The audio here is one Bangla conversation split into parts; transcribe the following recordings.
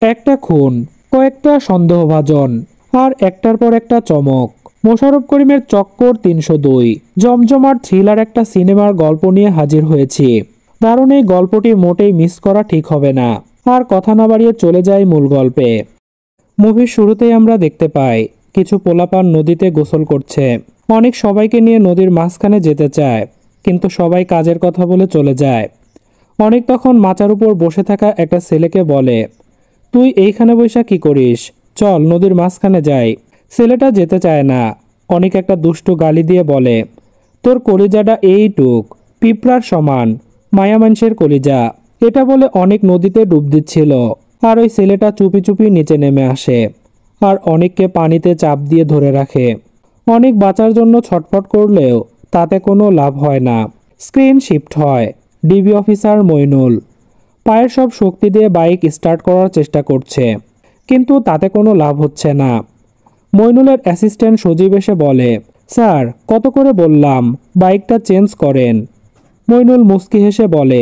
একটা খুন, কয়েকটা সন্দেহভাজন, আর একটার পর একটা চমক। মোশাররফ করিমের চক্কর ৩০২ জমজমাট থ্রিলার একটা সিনেমার গল্প নিয়ে হাজির হয়েছি। কারণ এই গল্পটি মোটেই মিস করা ঠিক হবে না। আর কথা না বাড়িয়ে চলে যাই মূল গল্পে। মুভির শুরুতেই আমরা দেখতে পাই কিছু পোলাপান নদীতে গোসল করছে। অনেক সবাইকে নিয়ে নদীর মাঝখানে যেতে চায়, কিন্তু সবাই কাজের কথা বলে চলে যায়। অনেক তখন মাচার উপর বসে থাকা একটা ছেলেকে বলে, তুই এইখানে বৈশা কি করিস, চল নদীর মাঝখানে যাই। ছেলেটা যেতে চায় না। অনেক একটা দুষ্টু গালি দিয়ে বলে, তোর কলিজাটা এইটুক, পিঁপড়ার সমান, মায়া মানুষের কলিজা। এটা বলে অনেক নদীতে ডুব দিচ্ছিল, আর ওই ছেলেটা চুপি চুপি নিচে নেমে আসে আর অনেককে পানিতে চাপ দিয়ে ধরে রাখে। অনেক বাঁচার জন্য ছটফট করলেও তাতে কোনো লাভ হয় না। স্ক্রিন শিফট হয় ডিবি অফিসার মইনুল। পায়ের সব শক্তি দিয়ে বাইক স্টার্ট করার চেষ্টা করছে, কিন্তু তাতে কোনো লাভ হচ্ছে না। মইনুলের অ্যাসিস্ট্যান্ট সজীব এসে বলে, স্যার কত করে বললাম বাইকটা চেঞ্জ করেন। মইনুল মুচকি হেসে বলে,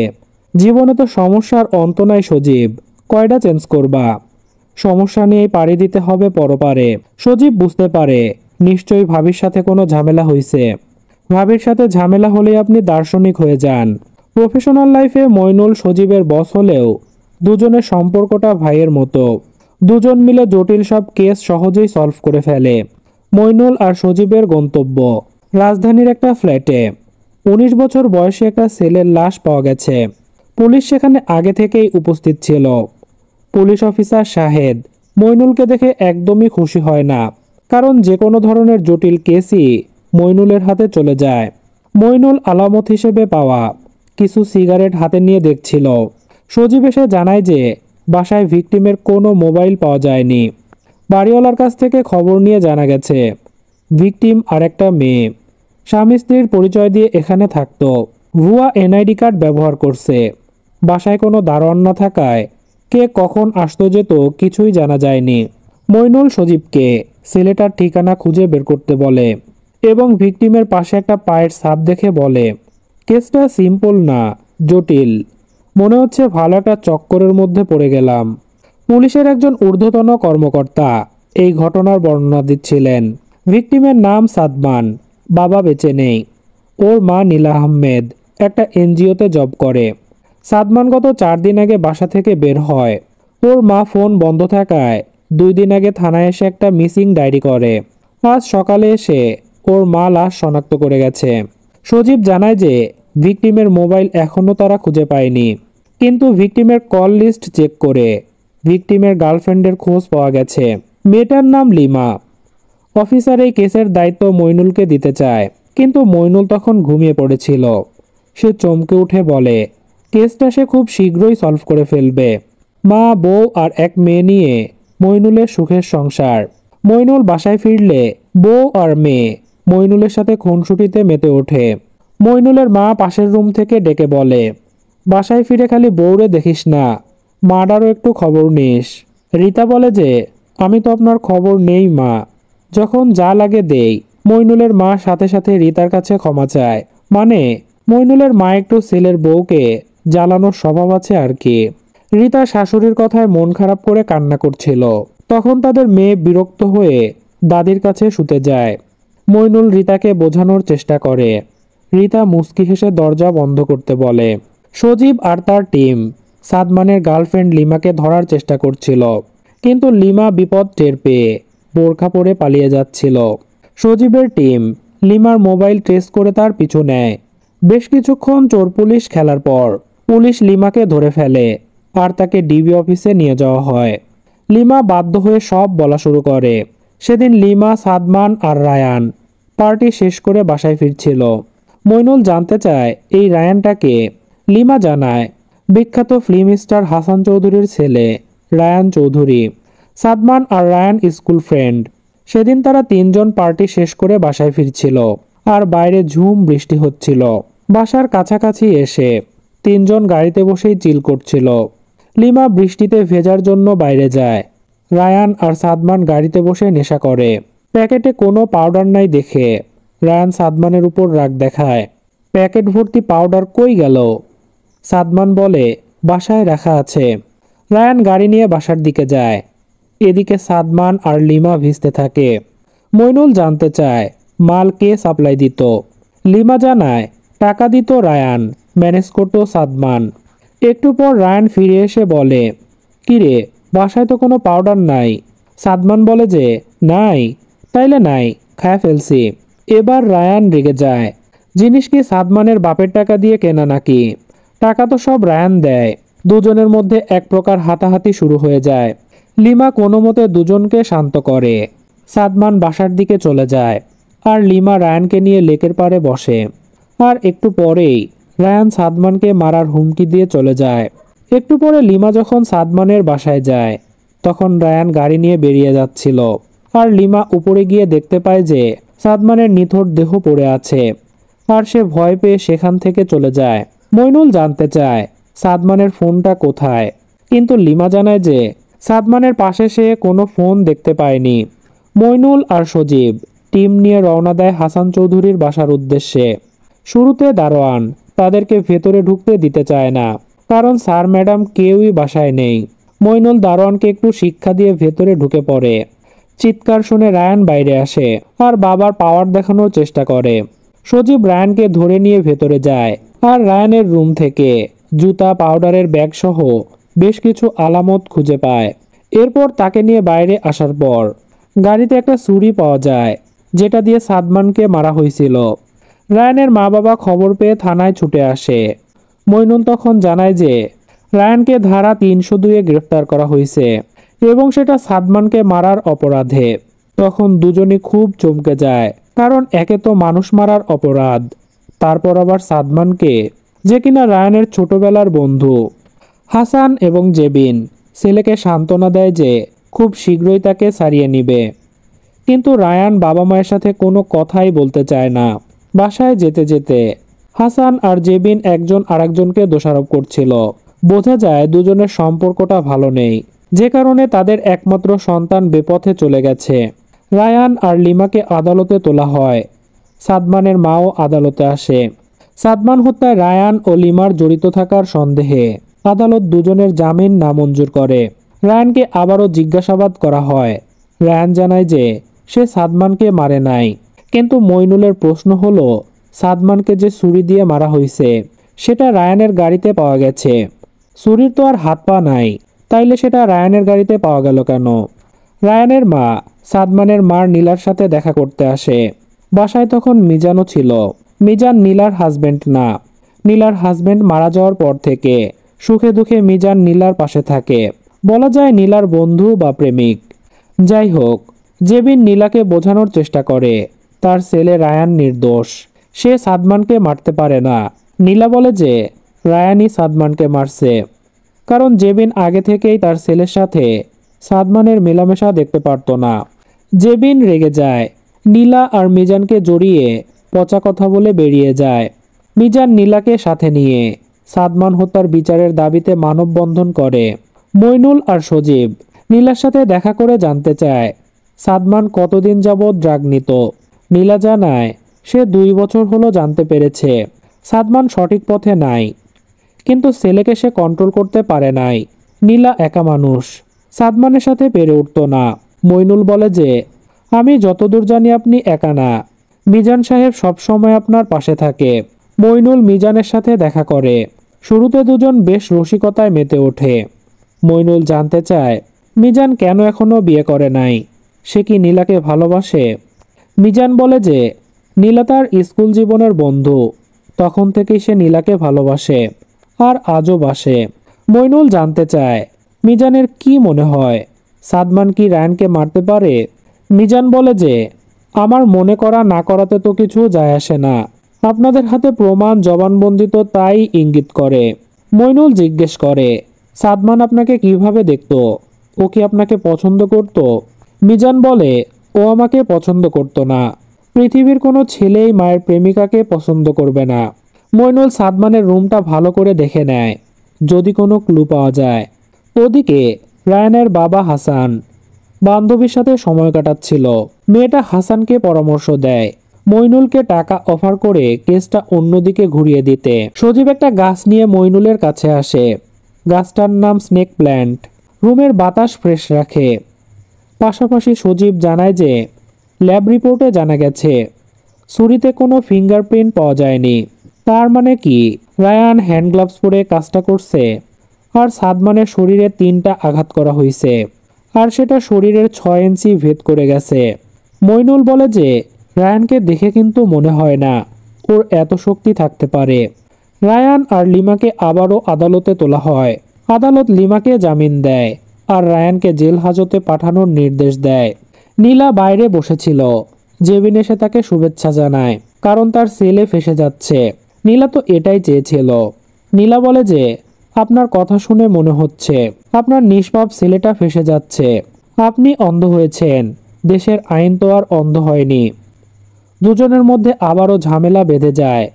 জীবনে তো সমস্যার অন্ত নাই সজীব, কয়টা চেঞ্জ করবা? সমস্যা নিয়েই পাড়ি দিতে হবে পরপারে। সজীব বুঝতে পারে নিশ্চয়ই ভাবির সাথে কোনো ঝামেলা হয়েছে। ভাবির সাথে ঝামেলা হলেই আপনি দার্শনিক হয়ে যান। প্রফেশনাল লাইফে মইনুল সজীবের বস হলেও দুজনের সম্পর্কটা ভাইয়ের মতো। দুজন মিলে জটিল সব কেস সহজেই সলভ করে ফেলে। মইনুল আর সজীবের গন্তব্য রাজধানীর একটা ফ্ল্যাটে। ১৯ বছর বয়সী একটা ছেলের লাশ পাওয়া গেছে। পুলিশ সেখানে আগে থেকেই উপস্থিত ছিল। পুলিশ অফিসার শাহেদ মইনুলকে দেখে একদমই খুশি হয় না, কারণ যে কোনো ধরনের জটিল কেসই মইনুলের হাতে চলে যায়। মইনুল আলামত হিসেবে পাওয়া কিছু সিগারেট হাতে নিয়ে দেখছিল। সজীব এসে জানায় যে বাসায় ভিকটিমের কোনো মোবাইল পাওয়া যায়নি। বাড়িওয়ালার কাছ থেকে খবর নিয়ে জানা গেছে ভিকটিম আর একটা মেয়ে স্বামী স্ত্রীর পরিচয় দিয়ে এখানে থাকতো। ভুয়া এনআইডি কার্ড ব্যবহার করছে। বাসায় কোনো দারোয়ান না থাকায় কে কখন আসতো যেত কিছুই জানা যায়নি। মইনুল সজীবকে ছেলেটার ঠিকানা খুঁজে বের করতে বলে এবং ভিকটিমের পাশে একটা পায়ের ছাপ দেখে বলে, কেসটা সিম্পল না, জটিল। মনে হচ্ছে ভালো একটা চক্করের মধ্যে পড়ে গেলাম। পুলিশের একজন ঊর্ধ্বতন কর্মকর্তা এই ঘটনার বর্ণনা দিচ্ছিলেন। ভিকটিমের নাম সাদমান, বাবা বেঁচে নেই। ওর মা নীলা আহমেদ একটা এনজিওতে জব করে। সাদমান গত 4 দিন আগে বাসা থেকে বের হয়। ওর মা ফোন বন্ধ থাকায় 2 দিন আগে থানায় এসে একটা মিসিং ডায়েরি করে। আজ সকালে এসে ওর মা লাশ শনাক্ত করে গেছে। সজীব জানায় যে ভিকটিমের মোবাইল এখনও তারা খুঁজে পায়নি, কিন্তু ভিকটিমের কল লিস্ট চেক করে ভিকটিমের গার্লফ্রেন্ডের খোঁজ পাওয়া গেছে। মেয়েটার নাম লিমা। অফিসার এই কেসের দায়িত্ব মইনুলকে দিতে চায়, কিন্তু মইনুল তখন ঘুমিয়ে পড়েছিল। সে চমকে উঠে বলে, কেসটা সে খুব শীঘ্রই সলভ করে ফেলবে। মা, বউ আর এক মেয়ে নিয়ে মইনুলের সুখের সংসার। মইনুল বাসায় ফিরলে বউ আর মেয়ে মইনুলের সাথে খুনসুটিতে মেতে ওঠে। মইনুলের মা পাশের রুম থেকে ডেকে বলে, বাসায় ফিরে খালি বউরে দেখিস না, মাটারও একটু খবর নিস। রীতা বলে যে, আমি তো আপনার খবর নেই মা, যখন যা লাগে দেই। মইনুলের মা সাথে সাথে রীতার কাছে ক্ষমা চায়। মানে মইনুলের মা একটু ছেলের বউকে জ্বালানোর স্বভাব আছে আর কি। রীতা শাশুড়ির কথায় মন খারাপ করে কান্না করছিল। তখন তাদের মেয়ে বিরক্ত হয়ে দাদির কাছে শুতে যায়। মইনুল রীতাকে বোঝানোর চেষ্টা করে। রীতা মুচকি হেসে দরজা বন্ধ করতে বলে। সজীব আর তার টিম সাদমানের গার্লফ্রেন্ড লিমাকে ধরার চেষ্টা করছিল, কিন্তু লিমা বিপদ টের পেয়ে বোরখা পরে পালিয়ে যাচ্ছিল। সজীবের টিম লিমার মোবাইল ট্রেস করে তার পিছু নেয়। বেশ কিছুক্ষণ চোর পুলিশ খেলার পর পুলিশ লিমাকে ধরে ফেলে আর তাকে ডিবি অফিসে নিয়ে যাওয়া হয়। লিমা বাধ্য হয়ে সব বলা শুরু করে। সেদিন লিমা, সাদমান আর রায়ান পার্টি শেষ করে বাসায় ফিরছিল। মইনুল জানতে চায় এই রায়ানটাকে। লিমা জানায়, বিখ্যাত ফিল্ম স্টার হাসান চৌধুরীর ছেলে রায়ান চৌধুরী। সাদমান আর রায়ান স্কুল ফ্রেন্ড। সেদিন তারা 3 জন পার্টি শেষ করে বাসায় ফিরছিল আর বাইরে ঝুম বৃষ্টি হচ্ছিল। বাসার কাছাকাছি এসে 3 জন গাড়িতে বসেই চিল করছিল। লিমা বৃষ্টিতে ভেজার জন্য বাইরে যায়। রায়ান আর সাদমান গাড়িতে বসে নেশা করে। প্যাকেটে কোনো পাউডার নাই দেখে রায়ান সাদমানের উপর রাগ দেখায়। প্যাকেট ভর্তি পাউডার কই গেল? সাদমান বলে, বাসায় রাখা আছে। রায়ান গাড়ি নিয়ে বাসার দিকে যায়। এদিকে সাদমান আর লিমা ভিজতে থাকে। মইনুল জানতে চায় মাল কে সাপ্লাই দিত। লিমা জানায় টাকা দিত রায়ান, ম্যানেজ করতো সাদমান। একটু পর রায়ান ফিরে এসে বলে, কিরে বাসায় তো কোনো পাউডার নাই। সাদমান বলে যে নাই। তাইলে নাই, খায় ফেলছি। এবার রায়ান রেগে যায়। জিনিস কি সাদমানের বাপের টাকা দিয়ে কেনা নাকি? টাকা তো সব রায়ান দেয়। দুজনের মধ্যে এক প্রকার হাতাহাতি শুরু হয়ে যায়। লিমা কোনো মতে দুজনকে শান্ত করে। সাদমান বাসার দিকে চলে যায় আর লিমা রায়ানকে নিয়ে লেকের পাড়ে বসে। আর একটু পরেই রায়ান সাদমানকে মারার হুমকি দিয়ে চলে যায়। একটু পরে লিমা যখন সাদমানের বাসায় যায় তখন রায়ান গাড়ি নিয়ে বেরিয়ে যাচ্ছিল। আর লিমা উপরে গিয়ে দেখতে পায় যে সাদমানের নিথর দেহ পড়ে আছে। আর সে ভয় পেয়ে সেখান থেকে চলে যায়। মইনুল জানতে চায় সাদমানের ফোনটা কোথায়, কিন্তু লিমা জানায় যে সাদমানের পাশে সে কোনো ফোন দেখতে পায়নি। মইনুল আর সজীব টিম নিয়ে রওনা দেয় হাসান চৌধুরীর বাসার উদ্দেশ্যে। শুরুতে দারোয়ান তাদেরকে ভেতরে ঢুকতে দিতে চায় না, কারণ স্যার ম্যাডাম কেউই বাসায় নেই। মইনুল দারোয়ানকে একটু শিক্ষা দিয়ে ভেতরে ঢুকে পড়ে। চিৎকার শুনে রায়ান বাইরে আসে আর বাবার পাওয়ার দেখানোর চেষ্টা করে। সজীব রায়ানকে ধরে নিয়ে ভেতরে যায় আর রায়ানের রুম থেকে জুতা, পাউডারের ব্যাগ সহ বেশ কিছু আলামত খুঁজে পায়। এরপর তাকে নিয়ে বাইরে আসার পর গাড়িতে একটা ছুরি পাওয়া যায়, যেটা দিয়ে সাদমানকে মারা হয়েছিল। রায়ানের মা বাবা খবর পেয়ে থানায় ছুটে আসে। মইনুল তখন জানায় যে রায়ানকে ধারা 302-এ গ্রেফতার করা হয়েছে এবং সেটা সাদমানকে মারার অপরাধে। তখন দুজনই খুব চমকে যায়, কারণ একে তো মানুষ মারার অপরাধ, তারপর আবার সাদমানকে, যে কিনা রায়ানের ছোটবেলার বন্ধু। হাসান এবং জেবিন ছেলেকে সান্ত্বনা দেয় যে খুব শীঘ্রই তাকে ছাড়িয়ে নিবে, কিন্তু রায়ান বাবা মায়ের সাথে কোনো কথাই বলতে চায় না। বাসায় যেতে যেতে হাসান আর জেবিন একজন আরেকজনকে দোষারোপ করছিল। বোঝা যায় দুজনের সম্পর্কটা ভালো নেই, যে কারণে তাদের একমাত্র সন্তান বেপথে চলে গেছে। রায়ান আর লিমাকে আদালতে তোলা হয়। সাদমানের মাও আদালতে আসে। সাদমান হত্যায় রায়ান ও লিমার জড়িত থাকার সন্দেহে আদালত দুজনের জামিন নামঞ্জুর করে। রায়ানকে আবারও জিজ্ঞাসাবাদ করা হয়। রায়ান জানায় যে সে সাদমানকে মারে নাই, কিন্তু মইনুলের প্রশ্ন হলো সাদমানকে যে ছুরি দিয়ে মারা হয়েছে সেটা রায়ানের গাড়িতে পাওয়া গেছে। ছুরির তো আর হাত পা নাই, তাইলে সেটা রায়ানের গাড়িতে পাওয়া গেল কেন? রায়ানের মা সাদমানের মার নীলার সাথে দেখা করতে আসে। বাসায় তখন মিজানও ছিল। মিজান নীলার হাজবেন্ড না। নীলার হাজবেন্ড মারা যাওয়ার পর থেকে সুখে দুঃখে মিজান নীলার পাশে থাকে। বলা যায় নীলার বন্ধু বা প্রেমিক। যাই হোক, জেবিন নীলাকে বোঝানোর চেষ্টা করে তার ছেলে রায়ান নির্দোষ, সে সাদমানকে মারতে পারে না। নীলা বলে যে রায়ানই সাদমানকে মারছে, কারণ জেবিন আগে থেকেই তার ছেলের সাথে সাদমানের মেলামেশা দেখতে পারত না। জেবিন রেগে যায়। নীলা আর মিজানকে জড়িয়ে পচা কথা বলে বেরিয়ে যায়। মিজান নীলাকে সাথে নিয়ে সাদমান হত্যার বিচারের দাবিতে মানববন্ধন করে। মইনুল আর সজীব নীলার সাথে দেখা করে জানতে চায় সাদমান কতদিন যাবৎ ড্রাগ নিত। নীলা জানায় সে 2 বছর হলো জানতে পেরেছে সাদমান সঠিক পথে নাই, কিন্তু ছেলেকে সে কন্ট্রোল করতে পারে নাই। নীলা একা মানুষ, সাদমানের সাথে পেরে উঠত না। মইনুল বলে যে আমি যতদূর জানি আপনি একা না, মিজান সাহেব সবসময় আপনার পাশে থাকে। মইনুল মিজানের সাথে দেখা করে। শুরুতে দুজন বেশ রসিকতায় মেতে ওঠে। মইনুল জানতে চায় মিজান কেন এখনো বিয়ে করে নাই, সে কি নীলাকে ভালোবাসে? মিজান বলে যে নীলা তার স্কুল জীবনের বন্ধু, তখন থেকেই সে নীলাকে ভালোবাসে আর আজও বাসে। মইনুল জানতে চায় মিজানের কি মনে হয়, সাদমান কি রায়ানকে মারতে পারে? মিজান বলে যে আমার মনে করা না করাতে তো কিছু যায় আসে না, আপনাদের হাতে প্রমাণ জবানবন্দি তো তাই ইঙ্গিত করে। মইনুল জিজ্ঞেস করে সাদমান আপনাকে কিভাবে দেখতো, ও কি আপনাকে পছন্দ করত? মিজান বলে ও আমাকে পছন্দ করতো না, পৃথিবীর কোনো ছেলেই মায়ের প্রেমিকাকে পছন্দ করবে না। মইনুল সাদমানের রুমটা ভালো করে দেখে নেয়, যদি কোনো ক্লু পাওয়া যায়। ওদিকে রায়ানের বাবা হাসান বান্ধবীর সাথে সময় কাটাচ্ছিল। মেয়েটা হাসানকে পরামর্শ দেয় মইনুলকে টাকা অফার করে কেসটা অন্যদিকে ঘুরিয়ে দিতে। সজীব একটা গাছ নিয়ে মইনুলের কাছে আসে। গাছটার নাম স্নেক প্ল্যান্ট। রুমের বাতাস ফ্রেশ রাখে। পাশাপাশি সজীব জানায় যে ল্যাব রিপোর্টে জানা গেছে ছুরিতে কোনো ফিঙ্গারপ্রিন্ট পাওয়া যায়নি। তার মানে কি রায়ান হ্যান্ড গ্লাভস পরে কাজটা করছে? আর সাদমানের শরীরে 3টা আঘাত করা হয়েছে, আর সেটা শরীরের 6 ইঞ্চি ভেদ করে গেছে। মইনুল বলে যে রায়ানকে দেখে কিন্তু মনে হয় না ওর এত শক্তি থাকতে পারে। রায়ান আর লিমাকে আবারও আদালতে তোলা হয়। আদালত লিমাকে জামিন দেয় আর রায়ানকে জেল হাজতে পাঠানোর নির্দেশ দেয়। নীলা বাইরে বসেছিল। জেবিন এসে তাকে শুভেচ্ছা জানায়, কারণ তার ছেলে ফেঁসে যাচ্ছে। নীলা তো এটাই চেয়েছিল। নীলা বলে যে আপনার কথা শুনে মনে হচ্ছে আপনার নিষ্পাপ ছেলেটা ফেঁসে যাচ্ছে। আপনি অন্ধ হয়েছেন, দেশের আইন তো আর অন্ধ হয়নি। দুজনের মধ্যে আবারও ঝামেলা বেঁধে যায়।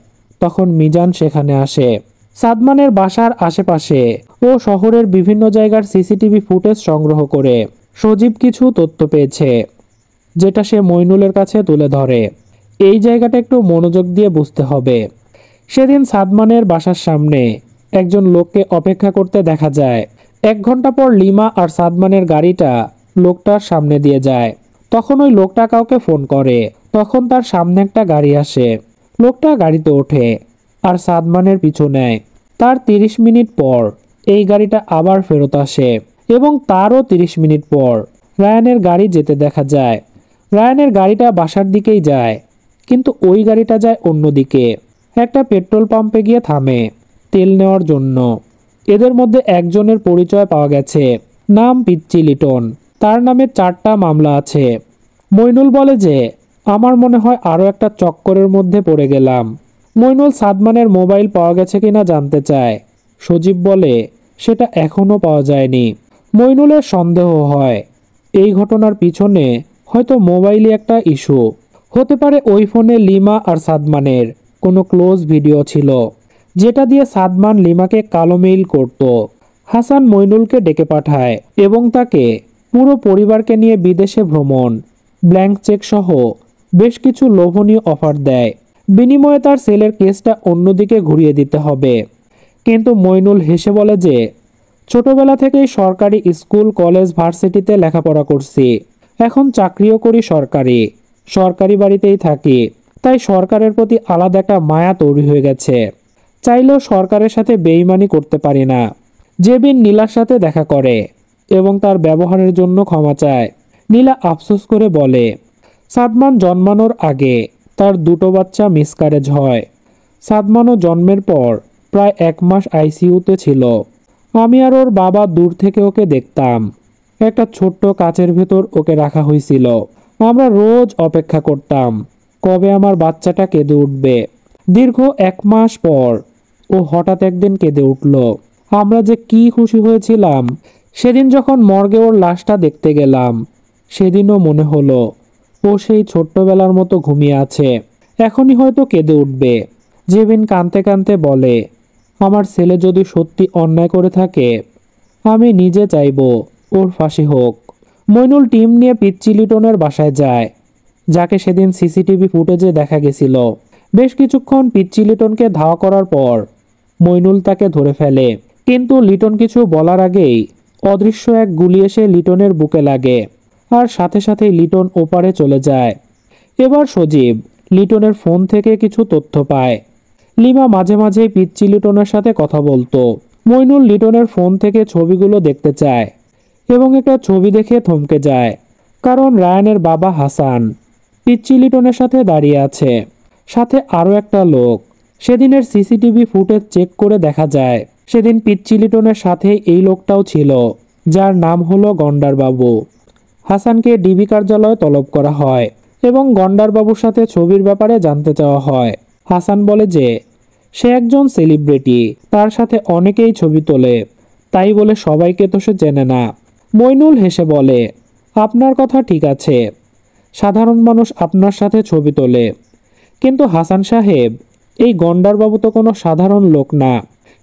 তখন মিজান সেখানে আসে। সাদমানের বাসার আশেপাশে ও শহরের বিভিন্ন জায়গার সিসিটিভি ফুটেজ সংগ্রহ করে সজীব কিছু তথ্য পেয়েছে, যেটা সে মইনুলের কাছে তুলে ধরে। এই জায়গাটা একটু মনোযোগ দিয়ে বুঝতে হবে। সেদিন সাদমানের বাসার সামনে একজন লোককে অপেক্ষা করতে দেখা যায়। 1 ঘন্টা পর লিমা আর সাদমানের গাড়িটা লোকটার সামনে দিয়ে যায়। তখন ওই লোকটা কাউকে ফোন করে। তখন তার সামনে একটা গাড়ি আসে। লোকটা গাড়িতে ওঠে আর সাদমানের পিছু নেয়। তার 30 মিনিট পর এই গাড়িটা আবার ফেরত আসে এবং তারও 30 মিনিট পর রায়ানের গাড়ি যেতে দেখা যায়। রায়ানের গাড়িটা বাসার দিকেই যায়, কিন্তু ওই গাড়িটা যায় অন্যদিকে। একটা পেট্রোল পাম্পে গিয়ে থামে তেল নেওয়ার জন্য। এদের মধ্যে একজনের পরিচয় পাওয়া গেছে, নাম পিচ্চি লিটন। তার নামে 4টা মামলা আছে। মইনুল বলে যে আমার মনে হয় আরও একটা চক্করের মধ্যে পড়ে গেলাম। মইনুল সাদমানের মোবাইল পাওয়া গেছে কিনা জানতে চায়। সজীব বলে সেটা এখনও পাওয়া যায়নি। মইনুলের সন্দেহ হয় এই ঘটনার পিছনে হয়তো মোবাইলই একটা ইস্যু হতে পারে। ওই ফোনে লিমা আর সাদমানের কোনো ক্লোজ ভিডিও ছিল, যেটা দিয়ে সাদমান লিমাকে কালো মেইল করত। হাসান মইনুলকে ডেকে পাঠায় এবং তাকে পুরো পরিবারকে নিয়ে বিদেশে ভ্রমণ, ব্ল্যাঙ্ক চেক সহ বেশ কিছু লোভনীয় অফার দেয়। বিনিময়ে তার ছেলের কেসটা অন্যদিকে ঘুরিয়ে দিতে হবে। কিন্তু মইনুল হেসে বলে যে ছোটবেলা থেকেই সরকারি স্কুল, কলেজ, ভার্সিটিতে লেখাপড়া করছি। এখন চাকরিও করি সরকারি, সরকারি বাড়িতেই থাকি। তাই সরকারের প্রতি আলাদা একটা মায়া তৈরি হয়ে গেছে। চাইলেও সরকারের সাথে বেইমানি করতে পারি না। জেবিন নীলার সাথে দেখা করে এবং তার ব্যবহারের জন্য ক্ষমা চায়। নীলা আফসোস করে বলে সাদমান জন্মানোর আগে তার 2টো বাচ্চা মিসক্যারেজ হয়। সাদমানও জন্মের পর প্রায় 1 মাস আইসিইউতে ছিল। আমি আর ওর বাবা দূর থেকে ওকে দেখতাম। একটা ছোট্ট কাচের ভেতর ওকে রাখা হয়েছিল। আমরা রোজ অপেক্ষা করতাম কবে আমার বাচ্চাটা কেঁদে উঠবে। দীর্ঘ 1 মাস পর ও হঠাৎ একদিন কেঁদে উঠল। আমরা যে কি খুশি হয়েছিলাম। সেদিন যখন মর্গে ওর লাশটা দেখতে গেলাম, সেদিনও মনে হলো ও সেই ছোট্টবেলার মতো ঘুমিয়ে আছে। এখনই হয়তো কেঁদে উঠবে। জেবিন কাঁদতে কাঁদতে বলে আমার ছেলে যদি সত্যি অন্যায় করে থাকে, আমি নিজে চাইব ওর ফাঁসি হোক। মইনুল টিম নিয়ে পিচ্চি লিটনের বাসায় যায়, যাকে সেদিন সিসিটিভি ফুটেজে দেখা গেছিল। বেশ কিছুক্ষণ পিচ্চি লিটনকে ধাওয়া করার পর মইনুল তাকে ধরে ফেলে, কিন্তু লিটন কিছু বলার আগেই অদৃশ্য এক গুলি এসে লিটনের বুকে লাগে আর সাথে সাথেই লিটন ওপারে চলে যায়। এবার সজীব লিটনের ফোন থেকে কিছু তথ্য পায়। লিমা মাঝে মাঝেই পিচ্চি লিটনের সাথে কথা বলতো। মইনুল লিটনের ফোন থেকে ছবিগুলো দেখতে চায় এবং একটা ছবি দেখে থমকে যায়, কারণ রায়ানের বাবা হাসান পিচ্চি লিটনের সাথে দাঁড়িয়ে আছে, সাথে আরও একটা লোক। সেদিনের সিসিটিভি ফুটেজ চেক করে দেখা যায় সেদিন পিচ্চি লিটনের সাথে এই লোকটাও ছিল, যার নাম হলো গন্ডারবাবু। হাসানকে ডিবি কার্যালয়ে তলব করা হয় এবং গন্ডারবাবুর সাথে ছবির ব্যাপারে জানতে চাওয়া হয়। হাসান বলে যে সে একজন সেলিব্রিটি, তার সাথে অনেকেই ছবি তোলে, তাই বলে সবাইকে তো সে চেনে না। মইনুল হেসে বলে আপনার কথা ঠিক আছে, সাধারণ মানুষ আপনার সাথে ছবি তোলে, কিন্তু হাসান সাহেব এই গন্ডারবাবু তো কোনো সাধারণ লোক না।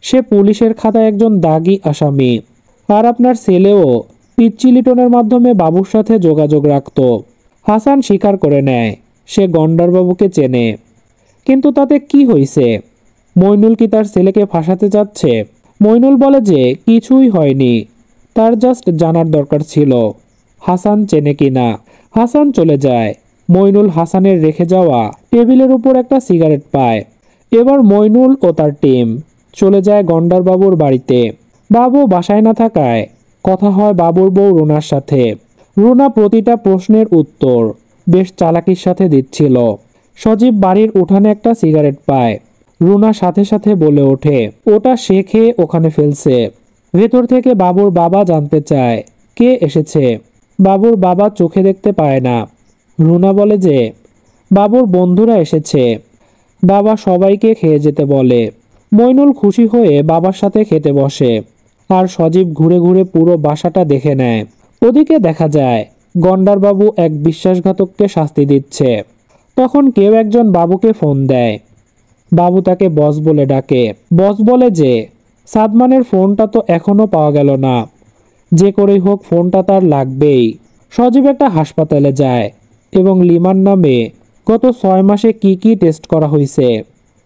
সে পুলিশের খাতায় একজন দাগি আসামি। আর আপনার ছেলেও পিচ্চি লিটনের মাধ্যমে বাবুর সাথে যোগাযোগ রাখত। হাসান স্বীকার করে নেয় সে গন্ডারবাবুকে চেনে। কিন্তু তাতে কি হয়েছে? মইনুল কি তার ছেলেকে ফাঁসাতে চাচ্ছে? মইনুল বলে যে কিছুই হয়নি, তার জাস্ট জানার দরকার ছিল হাসান চেনে কিনা। হাসান চলে যায়। মইনুল হাসানের রেখে যাওয়া টেবিলের উপর একটা সিগারেট পায়। এবার মইনুল ও তার টিম চলে যায় গন্ডার বাবুর বাড়িতে। বাবু বাসায় না থাকায় কথা হয় বাবুর বউ রুনার সাথে। রুনা প্রতিটা প্রশ্নের উত্তর বেশ চালাকির সাথে দিচ্ছিল। সজীব বাড়ির উঠানে একটা সিগারেট পায়। রুনা সাথে সাথে বলে ওঠে ওটা সে খেয়ে ওখানে ফেলছে। ভেতর থেকে বাবুর বাবা জানতে চায় কে এসেছে। বাবুর বাবা চোখে দেখতে পায় না। রুনা বলে যে বাবুর বন্ধুরা এসেছে, বাবা সবাইকে খেয়ে যেতে বলে। মইনুল খুশি হয়ে বাবার সাথে খেতে বসে, আর সজীব ঘুরে ঘুরে পুরো বাসাটা দেখে নেয়। ওদিকে দেখা যায় গন্ডারবাবু এক বিশ্বাসঘাতককে শাস্তি দিচ্ছে। তখন কেউ একজন বাবুকে ফোন দেয়। বাবু তাকে বস বলে ডাকে। বস বলে যে সাদমানের ফোনটা তো এখনো পাওয়া গেল না, যে করেই হোক ফোনটা তার লাগবেই। সজীব একটা হাসপাতালে যায় এবং লিমার নামে গত 6 মাসে কি কি টেস্ট করা হয়েছে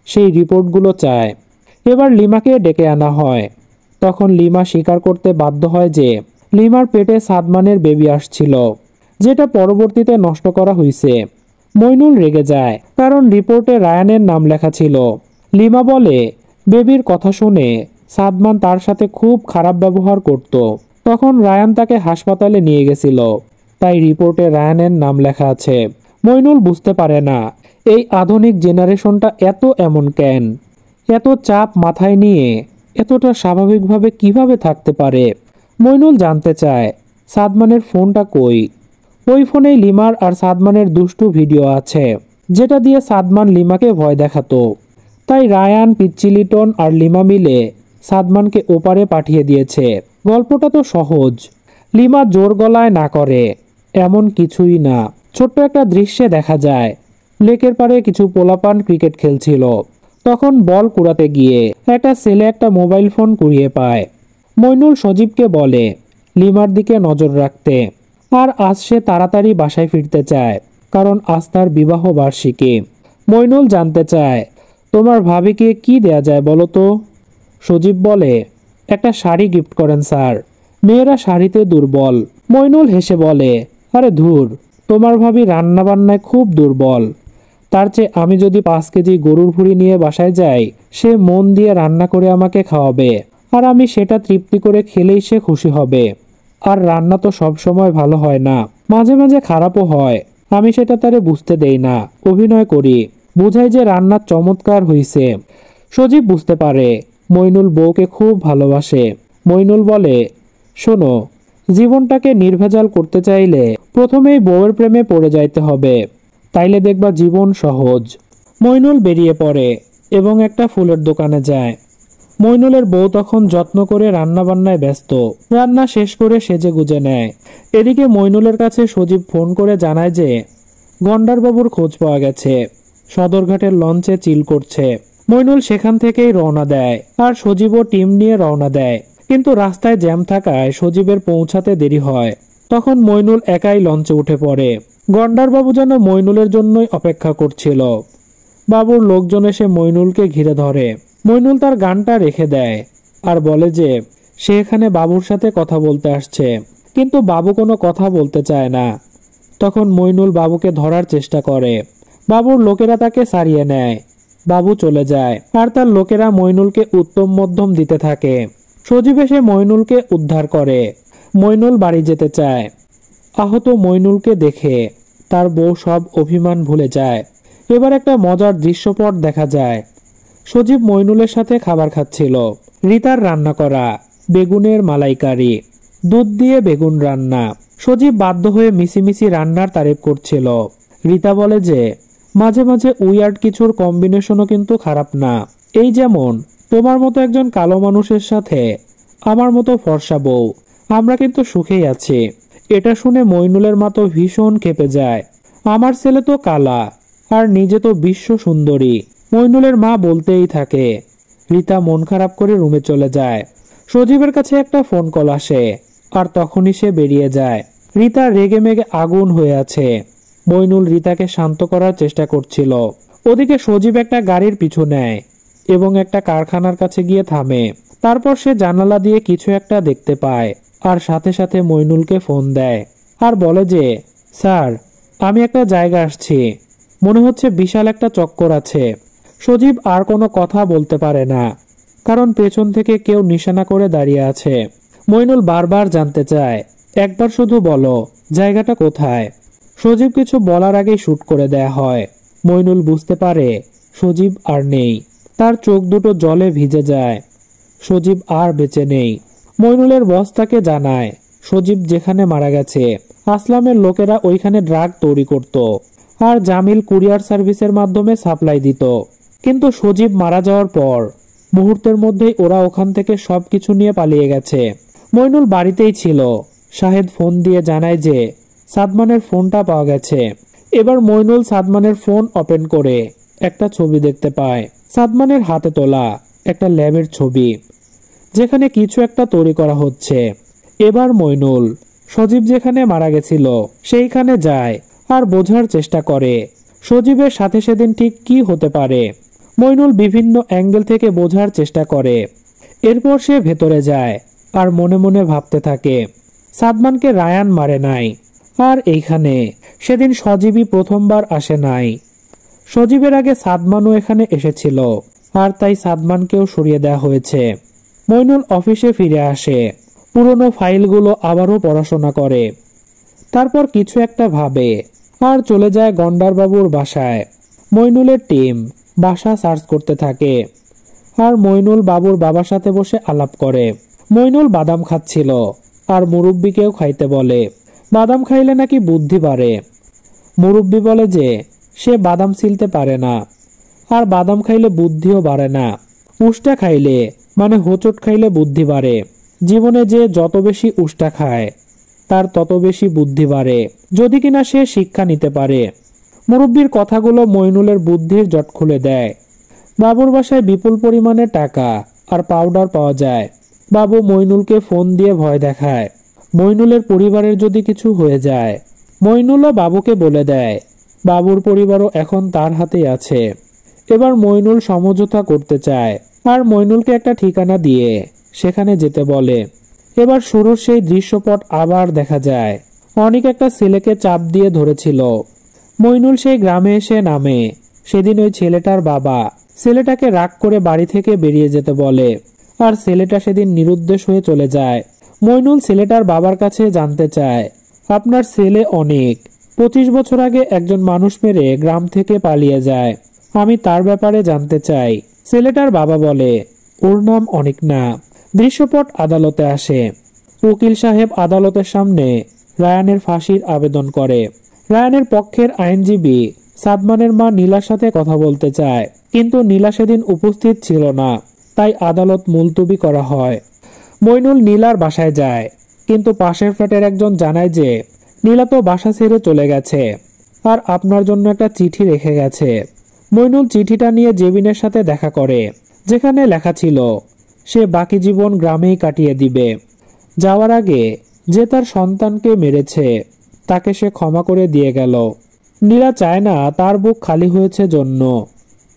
সেই রিপোর্টগুলো চায়। এবার লিমাকে ডেকে আনা হয়। তখন লিমা স্বীকার করতে বাধ্য হয় যে লিমার পেটে সাদমানের বেবি আসছিল, যেটা পরবর্তীতে নষ্ট করা হয়েছে। মইনুল রেগে যায় কারণ রিপোর্টে রায়ানের নাম লেখা ছিল। লিমা বলে বেবির কথা শুনে সাদমান তার সাথে খুব খারাপ ব্যবহার করত। তখন রায়ান তাকে হাসপাতালে নিয়ে গেছিল, তাই রিপোর্টে রায়ানের নাম লেখা আছে। মইনুল বুঝতে পারে না এই আধুনিক জেনারেশনটা এত এমন কেন, এত চাপ মাথায় নিয়ে এতটা স্বাভাবিকভাবে কিভাবে থাকতে পারে। মইনুল জানতে চায় সাদমানের ফোনটা কই। ওই ফোনেই লিমার আর সাদমানের দুষ্টু ভিডিও আছে, যেটা দিয়ে সাদমান লিমাকে ভয় দেখাতো। তাই রায়ান, পিচ্চিলিটন আর লিমা মিলে সাদমানকে ওপারে পাঠিয়ে দিয়েছে। গল্পটা তো সহজ, লিমা জোর গলায় না করে এমন কিছুই না। ছোট্ট একটা দৃশ্যে দেখা যায় লেকের পাড়ে কিছু পোলাপান ক্রিকেট খেলছিল। তখন বল কুড়াতে গিয়ে একটা ছেলে একটা মোবাইল ফোন কুড়িয়ে পায়। মইনুল সজীবকে বলে লিমার দিকে নজর রাখতে, আর আজ সে তাড়াতাড়ি বাসায় ফিরতে চায় কারণ আজ তার বিবাহ বার্ষিকী। মইনুল জানতে চায় তোমার ভাবিকে কি দেয়া যায় বলো তো। সজীব বলে একটা শাড়ি গিফট করেন স্যার, মেয়েরা শাড়িতে দুর্বল। মইনুল হেসে বলে আরে ধুর, তোমার ভাবি রান্না বান্নায় খুব দুর্বল। তার চেয়ে আমি যদি 5 কেজি গরুর ভুঁড়ি নিয়ে বাসায় যাই, সে মন দিয়ে রান্না করে আমাকে খাওয়াবে, আর আমি সেটা তৃপ্তি করে খেলেই সে খুশি হবে। আর রান্না তো সব সময় ভালো হয় না, মাঝে মাঝে খারাপও হয়। আমি সেটা তারে বুঝতে দেই না, অভিনয় করি, বুঝাই যে রান্না চমৎকার হইছে। সজীব বুঝতে পারে মইনুল বউকে খুব ভালোবাসে। মইনুল বলে শোনো, জীবনটাকে নির্ভেজাল করতে চাইলে প্রথমেই বউয়ের প্রেমে পড়ে যাইতে হবে, তাইলে দেখবা জীবন সহজ। মইনুল বেরিয়ে পড়ে এবং একটা ফুলের দোকানে যায়। মইনুলের বউ তখন যত্ন করে রান্না বান্নায় ব্যস্ত। রান্না শেষ করে সেজে গুজে নেয়। এদিকে মইনুলের কাছে সজীব ফোন করে জানায় যে গন্ডারবাবুর খোঁজ পাওয়া গেছে, সদরঘাটের লঞ্চে চিল করছে। মইনুল সেখান থেকেই রওনা দেয়, আর সজীবও টিম নিয়ে রওনা দেয়। কিন্তু রাস্তায় জ্যাম থাকায় সজীবের পৌঁছাতে দেরি হয়। তখন মইনুল একাই লঞ্চে উঠে পড়ে। গন্ডারবাবু যেন মইনুলের জন্যই অপেক্ষা করছিল। বাবুর লোকজন এসে মইনুলকে ঘিরে ধরে। মইনুল তার গানটা রেখে দেয় আর বলে যে সে এখানে বাবুর সাথে কথা বলতে আসছে, কিন্তু বাবু কোনো কথা বলতে চায় না। তখন মইনুল বাবুকে ধরার চেষ্টা করে। বাবুর লোকেরা তাকে সারিয়ে নেয়। বাবু চলে যায়, আর তার লোকেরা মইনুলকে উত্তম মধ্যম দিতে থাকে। সজীব এসে মইনুলকে উদ্ধার করে। মইনুল বাড়ি যেতে চায়। আহত মইনুলকে দেখে তার বউ সব অভিমান ভুলে যায়। এবার একটা মজার দৃশ্যপট দেখা যায়। সজীব মইনুলের সাথে খাবার খাচ্ছিল। রিতার রান্না করা বেগুনের মালাইকারি, দুধ দিয়ে বেগুন রান্না। সজীব বাধ্য হয়ে মিছিমিছি রান্নার তারিফ করছিল। রিতা বলে যে মাঝে মাঝে উইয়ার্ড কিছুর কম্বিনেশনও কিন্তু খারাপ না। এই যেমন তোমার মতো একজন কালো মানুষের সাথে আমার মতো ফর্সা বউ, আমরা কিন্তু সুখেই আছি। এটা শুনে মইনুলের মা তো ভীষণ ক্ষেপে যায়। আমার ছেলে তো কালা, আর নিজে তো বিশ্ব সুন্দরী। মইনুলের মা বলতেই থাকে। রিতা মন খারাপ করে রুমে চলে যায়। সজীবের কাছে একটা ফোন কল আসে, আর তখনই সে বেরিয়ে যায়। রিতা রেগে মেগে আগুন হয়ে আছে। মইনুল রিতাকে শান্ত করার চেষ্টা করছিল। ওদিকে সজীব একটা গাড়ির পিছু নেয় এবং একটা কারখানার কাছে গিয়ে থামে। তারপর সে জানালা দিয়ে কিছু একটা দেখতে পায় আর সাথে সাথে মইনুলকে ফোন দেয় আর বলে যে, স্যার, আমি একটা জায়গা আসছি, মনে হচ্ছে বিশাল একটা চক্কর আছে। সজীব আর কোনো কথা বলতে পারে না, কারণ পেছন থেকে কেউ নিশানা করে দাঁড়িয়ে আছে। মইনুল বারবার জানতে চায়, একবার শুধু বলো জায়গাটা কোথায়। সজীব কিছু বলার আগেই শুট করে দেয়া হয়। মইনুল বুঝতে পারে সজীব আর নেই। তার চোখ দুটো জলে ভিজে যায়। সজীব আর বেঁচে নেই। মইনুলের বস তাকে জানায় সজীব যেখানে মারা গেছে আসলামের লোকেরা ওইখানে ড্রাগ তৈরি করত আর জামিল কুরিয়ার সার্ভিসের মাধ্যমে সাপ্লাই দিত। কিন্তু সজীব মারা যাওয়ার পর মুহূর্তের মধ্যেই ওরা ওখান থেকে সবকিছু নিয়ে পালিয়ে গেছে। মইনুল বাড়িতেই ছিল। শাহেদ ফোন দিয়ে জানায় যে সাদমানের ফোনটা পাওয়া গেছে। এবার মইনুল সাদমানের ফোন ওপেন করে একটা ছবি দেখতে পায়। সাদমানের হাতে তোলা একটা ল্যাবের ছবি, যেখানে কিছু একটা তৈরি করা হচ্ছে। এবার মইনুল সজীব যেখানে মারা গেছিল সেইখানে যায় আর বোঝার চেষ্টা করে সজীবের সাথে সেদিন ঠিক কি হতে পারে। মইনুল বিভিন্ন অ্যাঙ্গেল থেকে বোঝার চেষ্টা করে। এরপর সে ভেতরে যায় আর মনে মনে ভাবতে থাকে সাদমানকে রায়ান মারে নাই, আর এইখানে সেদিন সজীবই প্রথমবার আসে নাই। সজীবের আগে সাদমানও এখানে এসেছিল, আর তাই সাদমানকেও সরিয়ে দেওয়া হয়েছে। মইনুল অফিসে ফিরে আসে, পুরনো ফাইলগুলো আবারও পড়াশোনা করে। তারপর কিছু একটা ভাবে আর চলে যায় গন্ডারবাবুর বাসায়। মইনুলের টিম বাসা সার্চ করতে থাকে আর মইনুল বাবুর বাবার সাথে বসে আলাপ করে। মইনুল বাদাম খাচ্ছিল আর মুরব্বিকেও খাইতে বলে। বাদাম খাইলে নাকি বুদ্ধি বাড়ে। মুরব্বি বলে যে সে বাদাম ছিলতে পারে না, আর বাদাম খাইলে বুদ্ধিও বাড়ে না। উষ্টা খাইলে মানে হোঁচট খাইলে বুদ্ধি বাড়ে। জীবনে যে যত বেশি উষ্টা খায় তার তত বেশি বুদ্ধি বাড়ে, যদি কিনা সে শিক্ষা নিতে পারে। মুরব্বির কথাগুলো মইনুলের বুদ্ধির জট খুলে দেয়। বাবুর বাসায় বিপুল পরিমাণে টাকা আর পাউডার পাওয়া যায়। বাবু মইনুলকে ফোন দিয়ে ভয় দেখায় মইনুলের পরিবারের যদি কিছু হয়ে যায়। মইনুলও বাবুকে বলে দেয় বাবুর পরিবারও এখন তার হাতেই আছে। এবার মইনুল সমঝোতা করতে চায় আর মইনুলকে একটা ঠিকানা দিয়ে সেখানে যেতে বলে। এবার শুরুর সেই দৃশ্যপট আবার দেখা যায়। অনেক একটা ছেলেকে চাপ দিয়ে ধরেছিল। মইনুল সেই গ্রামে এসে নামে। সেদিন ওই ছেলেটার বাবা ছেলেটাকে রাগ করে বাড়ি থেকে বেরিয়ে যেতে বলে, আর ছেলেটা সেদিন নিরুদ্দেশ হয়ে চলে যায়। মইনুল ছেলেটার বাবার কাছে জানতে চায়, আপনার ছেলে অনেক 25 বছর আগে একজন মানুষ মেরে গ্রাম থেকে পালিয়ে যায়, আমি তার ব্যাপারে জানতে চাই। ছেলেটার বাবা বলে, ওর নাম অনেক না। দৃশ্যপট আদালতে আসে। উকিল সাহেব আদালতের সামনে রায়ানের ফাঁসির আবেদন করে। রায়ানের পক্ষের আইনজীবী সাদমানের মা নীলার সাথে কথা বলতে চায়, কিন্তু নীলা সেদিন উপস্থিত ছিল না, তাই আদালত মুলতবি করা হয়। মইনুল নীলার বাসায় যায়, কিন্তু পাশের ফ্ল্যাটের একজন জানায় যে নীলা তো বাসা ছেড়ে চলে গেছে আর আপনার জন্য একটা চিঠি রেখে গেছে। মইনুল চিঠিটা নিয়ে জেবিনের সাথে দেখা করে, যেখানে লেখা ছিল সে বাকি জীবন গ্রামেই কাটিয়ে দিবে। যাওয়ার আগে যে তার সন্তানকে মেরেছে তাকে সে ক্ষমা করে দিয়ে গেল। নীলা চায় না তার বুক খালি হয়েছে জন্য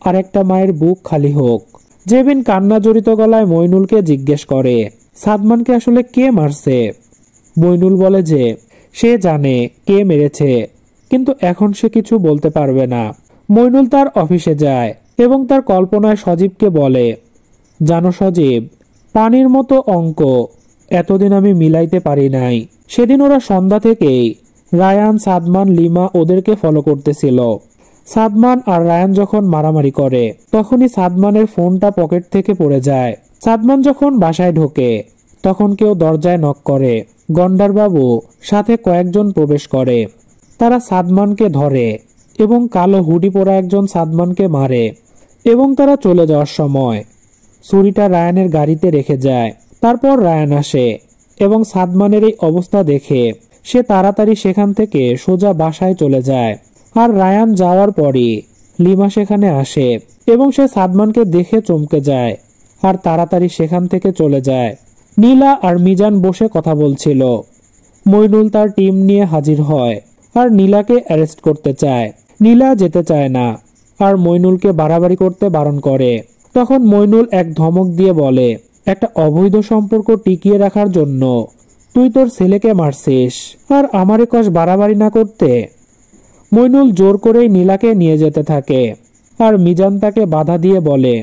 আর একটা মায়ের বুক খালি হোক। জেবিন কান্না জড়িত গলায় মইনুলকে জিজ্ঞেস করে, সাদমানকে আসলে কে মারছে? মইনুল বলে যে সে জানে কে মেরেছে, কিন্তু এখন সে কিছু বলতে পারবে না। মইনুল তার অফিসে যায় এবং তার কল্পনায় সজীবকে বলে, জানো সজীব, পানির মতো অঙ্ক এতদিন আমি মিলাইতে পারি নাই। সেদিন ওরা সন্ধ্যা থেকেই রায়ান, সাদমান, লিমা ওদেরকে ফলো করতেছিল। সাদমান আর রায়ান যখন মারামারি করে তখনই সাদমানের ফোনটা পকেট থেকে পড়ে যায়। সাদমান যখন বাসায় ঢোকে তখন কেউ দরজায় নক করে। গন্ডারবাবু সাথে কয়েকজন প্রবেশ করে। তারা সাদমানকে ধরে এবং কালো হুডি পরা একজন সাদমানকে মারে, এবং তারা চলে যাওয়ার সময় ছুরিটা রায়ানের গাড়িতে রেখে যায়। তারপর রায়ান আসে এবং সাদমানের এই অবস্থা দেখে সে তাড়াতাড়ি সেখান থেকে সোজা বাসায় চলে যায়। আর রায়ান যাওয়ার পরই লিমা সেখানে আসে এবং সে সাদমানকে দেখে চমকে যায় আর তাড়াতাড়ি সেখান থেকে চলে যায়। নীলা আর মিজান বসে কথা বলছিল। মইনুল তার টিম নিয়ে হাজির হয় আর নীলাকে অ্যারেস্ট করতে চায়। নীলা যেতে চায় না আর মইনুলকে বাড়াবাড়ি করতে বারণ করে। তখন মইনুল এক ধমক দিয়ে বলে, একটা অবৈধ সম্পর্ক টিকিয়ে রাখার জন্য তুই তোর ছেলেকে মারছিস, আর আমারে কস বাড়াবাড়ি না করতে। মইনুল জোর করেই নীলাকে নিয়ে যেতে থাকে, আর মিজান তাকে বাধা দিয়ে বলে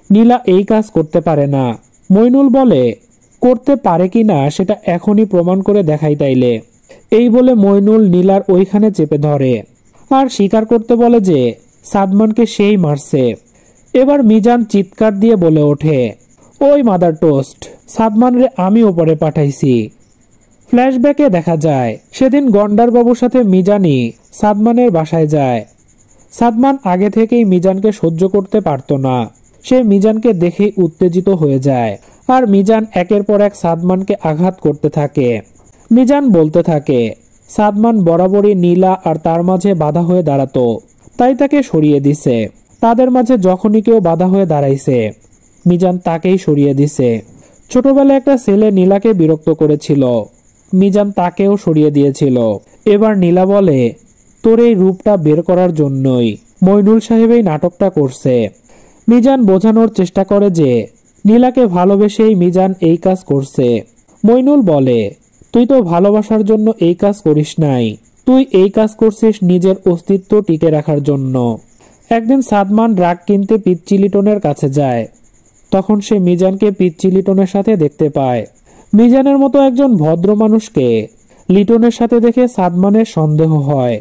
নীলা এই কাজ করতে পারে না। মইনুল বলে করতে পারে কি না সেটা এখনই প্রমাণ করে দেখাই তাইলে। এই বলে মইনুল নীলার ওইখানে চেপে ধরে আর স্বীকার করতে বলে যে সাদমানকে সেই মারছে। এবার মিজান চিৎকার দিয়ে বলে ওঠে, ওই মাদার টোস্ট, সাদমান রে আমি ওপরে পাঠাইছি। ফ্ল্যাশব্যাকে দেখা যায় সেদিন গন্ডারবাবুর সাথে মিজানই সাদমানের বাসায় যায়। সাদমান আগে থেকেই মিজানকে সহ্য করতে পারত না। সে মিজানকে দেখেই উত্তেজিত হয়ে যায়, আর মিজান একের পর এক সাদমানকে আঘাত করতে থাকে। মিজান বলতে থাকে সাদমান বরাবরই নীলা আর তার মাঝে বাধা হয়ে দাঁড়াতো, তাই তাকে সরিয়ে দিছে। তাদের মাঝে যখনই কেউ বাধা হয়ে দাঁড়াইছে মিজান তাকেই সরিয়ে দিছে। ছোটবেলায় একটা ছেলে নীলাকে বিরক্ত করেছিল, মিজান তাকেও সরিয়ে দিয়েছিল। এবার নীলা বলে তোর এই রূপটা বের করার জন্যই মইনুল সাহেব এই নাটকটা করছে। মিজান বোঝানোর চেষ্টা করে যে নীলাকে ভালোবেসেই মিজান এই কাজ করছে। মইনুল বলে তুই তো ভালোবাসার জন্য এই কাজ করিস নাই, তুই এই কাজ করছিস নিজের অস্তিত্ব টিকে রাখার জন্য। একদিন সাদমান ড্রাগ কিনতে পিচ্চি লিটনের কাছে যায়, তখন সে মিজানকে পিচ্চি লিটনের সাথে দেখতে পায়। মিজানের মতো একজন ভদ্র মানুষকে লিটনের সাথে দেখে সাদমানের সন্দেহ হয়,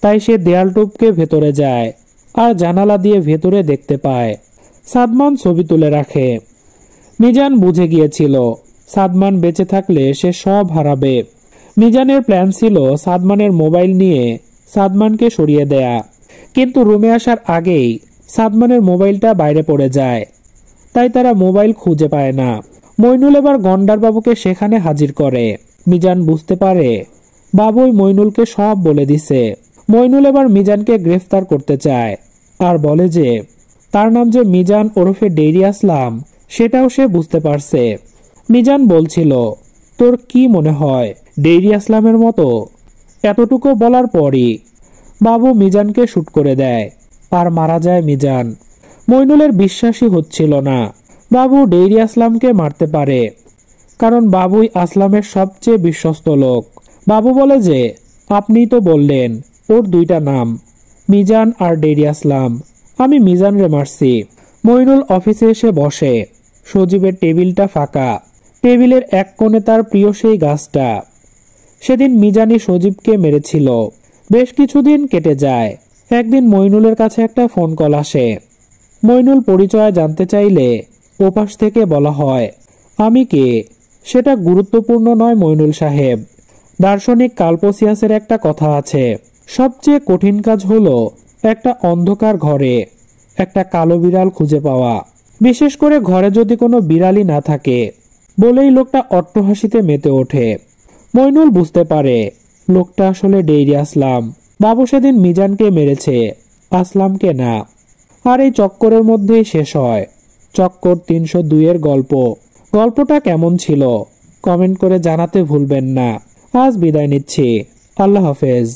তাই সে দেয়াল টপকে ভেতরে যায় আর জানালা দিয়ে ভেতরে দেখতে পায় সাদমান ছবি তুলে রাখে। মিজান বুঝে গিয়েছিল সাদমান বেঁচে থাকলে সে সব হারাবে। মিজানের প্ল্যান ছিল সাদমানের মোবাইল নিয়ে সাদমানকে সরিয়ে দেয়া, কিন্তু রুমে আসার আগেই সাদমানের মোবাইলটা বাইরে পড়ে যায়, তাই তারা মোবাইল খুঁজে পায় না। মইনুল এবার গন্ডারবাবুকে সেখানে হাজির করে। মিজান বুঝতে পারে বাবুই মইনুলকে সব বলে দিছে। মইনুল এবার মিজানকে গ্রেফতার করতে চায় আর বলে যে তার নাম যে মিজান ওরফে ডেইরি আসলাম সেটাও সে বুঝতে পারছে। মিজান বলছিল তোর কি মনে হয় ডেইরি আসলামের মতো? এতটুকু বলার পরই বাবু মিজানকে শুট করে দেয় আর মারা যায় মিজান। মইনুলের বিশ্বাসই হচ্ছিল না বাবু ডেইরি আসলামকে মারতে পারে, কারণ বাবুই আসলামের সবচেয়ে বিশ্বস্ত লোক। বাবু বলে যে আপনিই তো বললেন ওর দুইটা নাম মিজান আর ডেইরি আসলাম, আমি মিজান রে মারছি। মইনুল অফিসে এসে বসে, সজীবের টেবিলটা ফাঁকা, টেবিলের এক কোণে তার প্রিয় সেই গাছটা। সেদিন মিজানই সজীবকে মেরেছিল। বেশ কিছুদিন কেটে যায়। একদিন মইনুলের কাছে একটা ফোন কল আসে। মইনুল পরিচয় জানতে চাইলে ওপাশ থেকে বলা হয় আমি কে। সেটা গুরুত্বপূর্ণ নয় মইনুল সাহেব। দার্শনিক কালপোসিয়াসের একটা কথা আছে, সবচেয়ে কঠিন কাজ হলো একটা অন্ধকার ঘরে একটা কালো বিড়াল খুঁজে পাওয়া, বিশেষ করে ঘরে যদি কোনো বিড়ালই না থাকে। বলেই লোকটা অট্টহাসিতে মেতে ওঠে। মইনুল বুঝতে পারে লোকটা আসলে ডেইরি আসলাম। বাবু সেদিন মিজানকে মেরেছে, আসলামকে না। আর এই চক্করের মধ্যেই শেষ হয় চক্কর 302 এর গল্প। গল্পটা কেমন ছিল কমেন্ট করে জানাতে ভুলবেন না। আজ বিদায় নিচ্ছি, আল্লাহ হাফেজ।